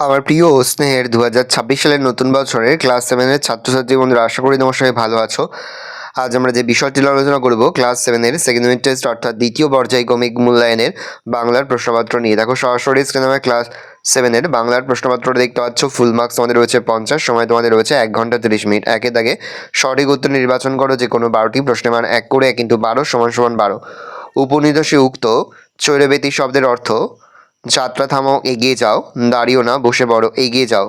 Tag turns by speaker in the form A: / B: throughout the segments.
A: আমার প্রিয় ও স্নেহের 2026 সালের নতুন বছরের ক্লাস 7-এর ছাত্রছাত্রী বন্ধুরা, আশা করি তোমার সবাই ভালো আছো। আজ আমরা যে বিষয়টি নিয়ে আলোচনা করব ক্লাস 7-এর সেকেন্ড ইউনিট টেস্ট অর্থাৎ দ্বিতীয় পর্যায়ক্রমিক মূল্যায়নের বাংলার প্রশ্নপত্র নিয়ে। দেখো সরাসরি স্ক্রিনে আমার ক্লাস 7-এর বাংলার প্রশ্নপত্রটা দেখতে পাচ্ছ। ফুল মার্কস তোমাদের রয়েছে 50, সময় তোমাদের রয়েছে 1 ঘন্টা 30 মিনিট। একে দাগে সঠিক উত্তর নির্বাচন করো, যে কোনো 12টি প্রশ্নের মান 1 করে 1 × 12 = 12। উপনির্দেশে উক্ত চৈরবেতি শব্দের অর্থ: যাত্রা থামাও, এগিয়ে যাও, দাঁড়িও না, বসে পড়ো, এগিয়ে যাও।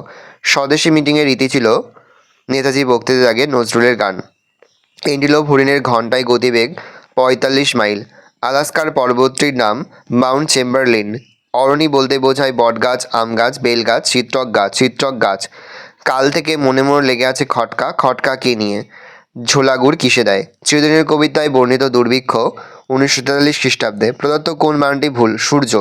A: স্বদেশী মিটিংয়ের রীতি ছিল নেতাজি বক্তৃতার আগে নজরুলের গান। এন্টিলোপ হরিণের ঘণ্টায় গতিবেগ 45 মাইল। আলাস্কার পর্বতটির নাম মাউন্ট চেম্বারলিন। অরণি বলতে বোঝায় বটগাছ, আম গাছ, বেল গাছ, চিত্রক গাছ। কাল থেকে মনে মনে লেগে আছে খটকা, খটকা কে নিয়ে? ঝোলাগুড় কিসে দেয়? চিরদিনের কবিতায় বর্ণিত দুর্ভিক্ষ 1943 খ্রিস্টাব্দে। প্রদত্ত কোন বানানটি ভুল? সূর্য।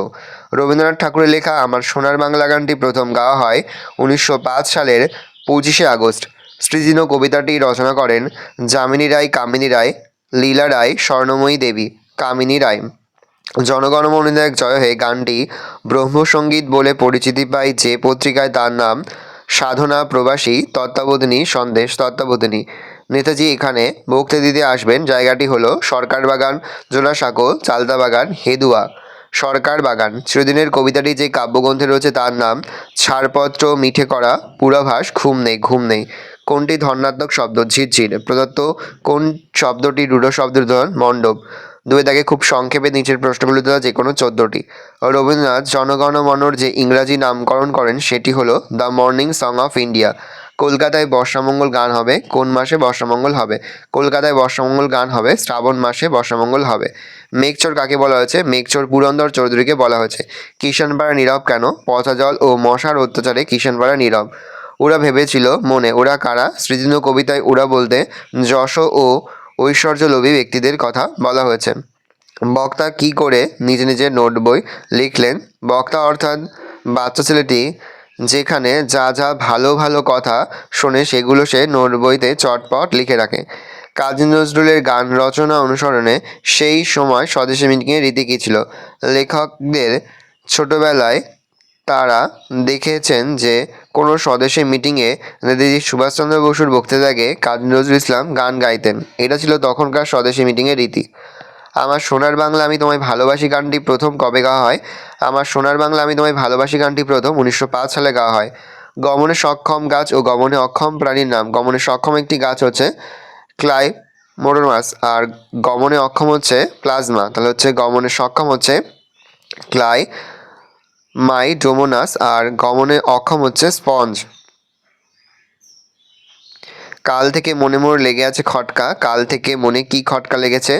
A: রবীন্দ্রনাথ ঠাকুরের লেখা আমার সোনার বাংলা গানটি প্রথম গাওয়া হয় 1905 সালের 25শে আগস্ট। সৃজীন কবিতাটি রচনা করেন যামিনী রায়, কামিনী রায়, লীলা রায়, স্বর্ণময়ী দেবী। কামিনী রায়। জনগণমন অধিনায়ক জয় হে গানটি ব্রহ্মসঙ্গীত বলে পরিচিতি পায় যে পত্রিকায়, তার নাম সাধনা, প্রবাসী, তত্ত্বাবধানী, সন্দেশ, তত্ত্বাবধানী। নেতাজি এখানে বক্তৃতা দিতে আসবেন। জায়গাটি হলো সরকার বাগান, জোড়াসাঁকো, চালতা বাগান, হেদুয়া। সরকার বাগান। চিরদিনের কবিতাটি যে কাব্যগ্রন্থে রয়েছে তার নাম ছাড়পত্র, মিঠে করা, পূর্বাভাস, ঘুম নেই, ঘুম নেই। কোনটি ধনাত্মক শব্দ? ঝিরঝির। প্রদত্ত কোন শব্দটি রূঢ় শব্দের উদাহরণ? মণ্ডপ। দুই দাগে খুব সংক্ষেপে নিচের প্রশ্নগুলো দেওয়া যে কোনো 14টি। রবীন্দ্রনাথ জনগণমনর যে ইংরাজি নামকরণ করেন সেটি হলো the morning song of India. কলকাতায় বর্ষামঙ্গল গান হবে কোন মাসে? বর্ষামঙ্গল হবে কলকাতায় বর্ষামঙ্গল গান হবে শ্রাবণ মাসে বর্ষামঙ্গল হবে। মেঘচোর কাকে বলা হয়েছে? মেঘচোর পুরন্দর চৌধুরীকে বলা হয়েছে। কিষাণপাড়া নীরব কেন? পচা জল ও মশার অত্যাচারে কিষাণপাড়া নীরব। ওরা ভেবেছিল মনে। ওরা কারা? সৃজনীয় কবিতায় ওরা বলতে যশ ও ঐশ্বর্যলোভী ব্যক্তিদের কথা বলা হয়েছে। বক্তা কি করে নিজে নিজে নোট বই লিখলেন? বক্তা অর্থাৎ বাচ্চা ছেলেটি যেখানে যা যা ভালো ভালো কথা শোনে সেগুলো সে নোট বইতে চটপট লিখে রাখে। কাজী নজরুলের গান রচনা অনুসরণে সেই সময় স্বদেশী মিটিংয়ের রীতি কী ছিল? লেখকদের ছোটবেলায় তারা দেখেছেন যে কোনো স্বদেশী মিটিংয়ে নেতাজি সুভাষচন্দ্র বসুর বক্তৃতার আগে কাজী নজরুল ইসলাম গান গাইতেন। এটা ছিল তখনকার স্বদেশী মিটিংয়ের রীতি। আমার সোনার বাংলা আমি তোমায় ভালোবাসি গানটি প্রথম কবে গাওয়া হয়? আমার সোনার বাংলা আমি তোমায় ভালোবাসি গানটি প্রথম 1905 সালে গাওয়া হয়। গমনে সক্ষম গাছ ও গমনে অক্ষম প্রাণীর নাম। গমনে সক্ষম একটি গাছ হচ্ছে ক্লাইমোডোনাস, আর গমনে অক্ষম হচ্ছে প্লাজমা। তাহলে হচ্ছে গমনে সক্ষম হচ্ছে ক্লাইমাইডোমোনাস, আর গমনে অক্ষম হচ্ছে স্পঞ্জ। কাল থেকে মনে মনে লেগে আছে খটকা। কাল থেকে মনে কি খটকা লেগেছে?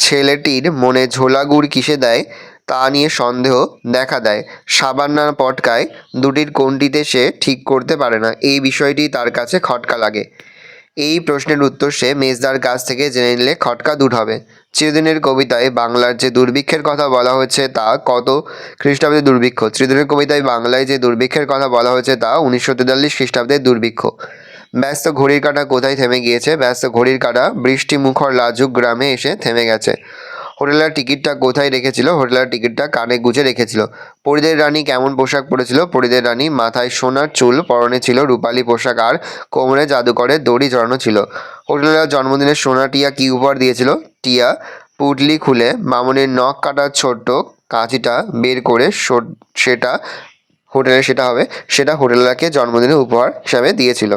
A: ছেলেটির মনে ঝোলা গুড় কিসে দেয় তা নিয়ে সন্দেহ দেখা দেয়। সাবান না পটকায়, দুটির কোনটিতে সে ঠিক করতে পারে না। এই বিষয়টি তার কাছে খটকা লাগে। এই প্রশ্নের উত্তর সে মেজদার কাছ থেকে জেনে নিলে খটকা দূর হবে। চিরদিনের কবিতায় বাংলার যে দুর্ভিক্ষের কথা বলা হয়েছে তা কত খ্রিস্টাব্দের দুর্ভিক্ষ? চিরদিনের কবিতায় বাংলায় যে দুর্ভিক্ষের কথা বলা হয়েছে তা 1943 খ্রিস্টাব্দের দুর্ভিক্ষ। ব্যস্ত ঘড়ির কাঁটা কোথায় থেমে গিয়েছে? ব্যস্ত ঘড়ির কাঁটা বৃষ্টি মুখর লাজুক গ্রামে এসে থেমে গেছে। হোটেলের টিকিটটা কোথায় রেখেছিল? হোটেলের টিকিটটা কানে গুজে রেখেছিল। পরিদের রানী কেমন পোশাক পরেছিল? পরিদের রানী মাথায় সোনার চুল, পরনে ছিল রূপালী পোশাক, আর কোমরে জাদুকরের দড়ি জড়ানো ছিল। হোটেলের জন্মদিনের সোনা টিয়া কি উপহার দিয়েছিল? টিয়া পুটলি খুলে মামনির নখ কাটার ছোট্ট কাঁচিটা বের করে সেটা হোটেলারকে জন্মদিনের উপহার হিসাবে দিয়েছিল।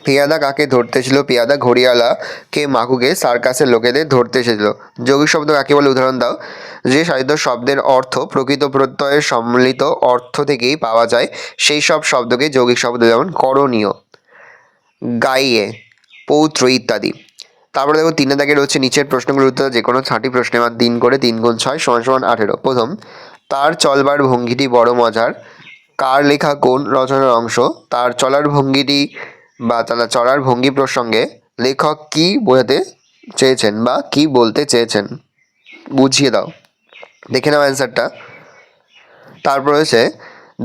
A: পেয়াদা কাকে ধরতে ছিল? পেয়াদা ঘড়িওয়ালাকে, মাকুকে, সার্কাসের লোকেদের ধরতে এসেছিল। যৌগিক শব্দ কাকে বলে? উদাহরণ দাও। যে সাহিত্য শব্দের অর্থ প্রকৃত প্রত্যয়ের সম্মিলিত অর্থ থেকেই পাওয়া যায় সেই সব শব্দকে যৌগিক শব্দ, যেমন করণীয়, গাইয়ে, পৌত্র ইত্যাদি। তারপরে দেখো 3 দাগে রয়েছে নিচের প্রশ্নগুলোর উত্তর যে কোনো 6টি প্রশ্নের মান 3 করে 3 × 6 = 18। প্রথম, তার চলবার ভঙ্গিটি বড় মজার। কার লেখা কোন রচনার অংশ? তার চলার ভঙ্গিটি বা তার চলার ভঙ্গি প্রসঙ্গে লেখক কি বোঝাতে চেয়েছেন বা কি বলতে চেয়েছেন? বুঝিয়ে দাও। দেখে নাও অ্যান্সারটা। তারপর রয়েছে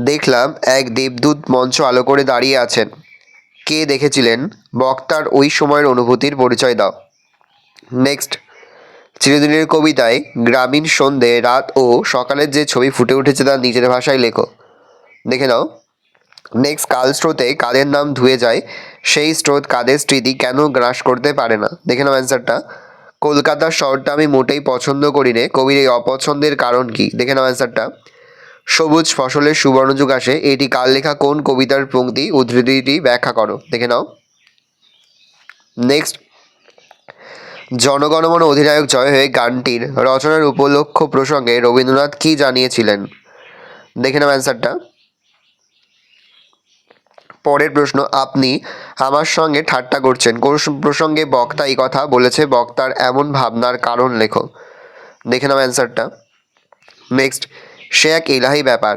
A: দেখলাম এক দেবদূত মঞ্চ আলো করে দাঁড়িয়ে আছেন। কে দেখেছিলেন? বক্তার ওই সময়ের অনুভূতির পরিচয় দাও। নেক্সট, চিরদিনের কবিতায় গ্রামীণ সন্ধে, রাত ও সকালের যে ছবি ফুটে উঠেছে তা নিজের ভাষায় লেখো। দেখে নাও। নেক্সট, কাল স্রোতে কাদের নাম ধুয়ে যায়, সেই স্রোত কাদের স্মৃতি কেন গ্রাস করতে পারে না? দেখে নাও অ্যান্সারটা। কলকাতা শহরটা আমি মোটেই পছন্দ করি নে, কবির এই অপছন্দের কারণ কি? দেখে নাও অ্যান্সারটা। সবুজ ফসলের সুবর্ণযুগ আসে, এটি কার লেখা কোন কবিতার পংক্তি? উদ্ধৃতিটি ব্যাখ্যা করো। দেখে নাও। নেক্সট, জনগণমন অধিনায়ক জয় হয়ে গানটির রচনার উপলক্ষ প্রসঙ্গে রবীন্দ্রনাথ কি জানিয়েছিলেন? দেখে নাও অ্যান্সারটা। পরের প্রশ্ন, আপনি আমার সঙ্গে ঠাট্টা করছেন, কোন প্রসঙ্গে বক্তা এই কথা বলেছে? বক্তার এমন ভাবনার কারণ লেখো। দেখে নাও অ্যান্সারটা। নেক্সট, সে এক এলাহি ব্যাপার,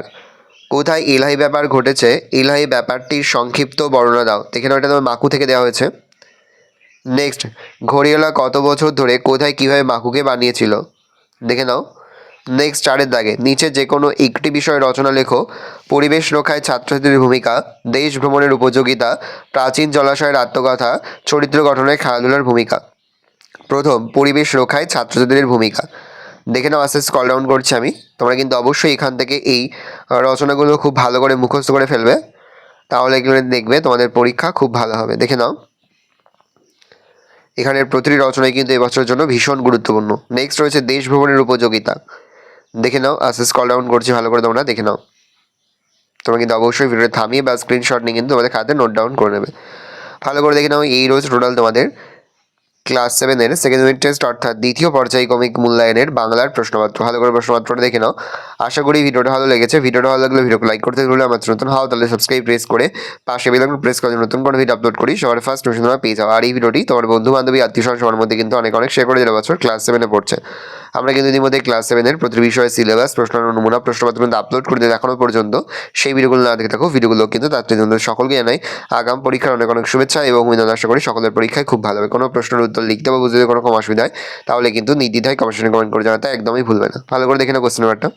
A: কোথায় এলাহি ব্যাপার ঘটেছে? এলাহি ব্যাপারটির সংক্ষিপ্ত বর্ণনা দাও। দেখে নাও, এটা তোমার মাকু থেকে দেওয়া হয়েছে। নেক্সট, ঘড়িওয়ালা কত বছর ধরে কোথায় কীভাবে মাকুকে বানিয়েছিল? দেখে নাও। নেক্সট, চারের দাগে নিচে যে কোনো একটি বিষয়ে রচনা লেখো। পরিবেশ রক্ষায় ছাত্রছাত্রীদের ভূমিকা, দেশ ভ্রমণের উপযোগিতা, প্রাচীন জলাশয়ের আত্মকথা, চরিত্র গঠনে খেলাধুলার ভূমিকা। প্রথম, পরিবেশ রক্ষায় ছাত্রছাত্রীদের ভূমিকা। দেখে নাও, আস্তে স্ক্রল ডাউন করছি আমি। তোমরা কিন্তু অবশ্যই এখান থেকে এই রচনাগুলো খুব ভালো করে মুখস্থ করে ফেলবে, তাহলে এগুলো দেখবে তোমাদের পরীক্ষা খুব ভালো হবে। দেখে নাও, এখানের প্রতিটি রচনাই কিন্তু এবছরের জন্য ভীষণ গুরুত্বপূর্ণ। নেক্সট রয়েছে দেশ ভ্রমণের উপযোগিতা। দেখে নাও, আস্তে স্ক্রল ডাউন করছি, ভালো করে তোমরা দেখে নাও। তোমরা কিন্তু অবশ্যই ভিডিওটা থামিয়ে বা স্ক্রিনশট নিয়ে কিন্তু তোমাদের খাতে নোট ডাউন করে নেবে। ভালো করে দেখে নাও, এই রয়েছে টোটাল তোমাদের ক্লাস 7-এর সেকেন্ড ইউনিট টেস্ট অর্থাৎ দ্বিতীয় পর্যায়ক্রমিক মূল্যায়নের বাংলার প্রশ্নপত্র। ভালো করে প্রশ্নপত্রটা দেখে নাও। আশা করি ভিডিওটা ভালো লেগেছে। ভিডিওটা ভালো লাগলে ভিডিওকে লাইক করতে ভুলে, আমার নতুন হও তাহলে সাবস্ক্রাইব প্রেস করে পাশে বেল আইকন প্রেস করে নতুন কোনো ভিডিও আপলোড করি সবার ফার্স্ট নোটিফিকেশন তোমরা পেয়ে যাও। আর এই ভিডিওটি তোমার বন্ধু বান্ধবী আত্মীয় স্বজন সবার মধ্যে কিন্তু অনেক শেয়ার করে দিলে। বছর ক্লাস 7-এ পড়ছে। আমরা কিন্তু ইতিমধ্যে ক্লাস 7-এর প্রতি বিষয়ে সিলেবাস, প্রশ্ন নমুনা, প্রশ্নপত্র কিন্তু আপলোড করে দিই এখনো পর্যন্ত। সেই ভিডিওগুলো না দেখে থাকো, ভিডিওগুলো কিন্তু তাদের জন্য সকলকে জানাই আগাম পরীক্ষার অনেক শুভেচ্ছা এবং অভিনন্দন। আশা করি সকলের পরীক্ষায় খুব ভালো হবে। কোনো প্রশ্নের উত্তর লিখতে বা বুঝতে কোনো অসুবিধা হয় তাহলে কিন্তু নির্দ্বিধায় কমেন্ট করে জানাতে একদমই ভুলবে না। ভালো করে দেখে নাও কোশ্চেন নাম্বারটা।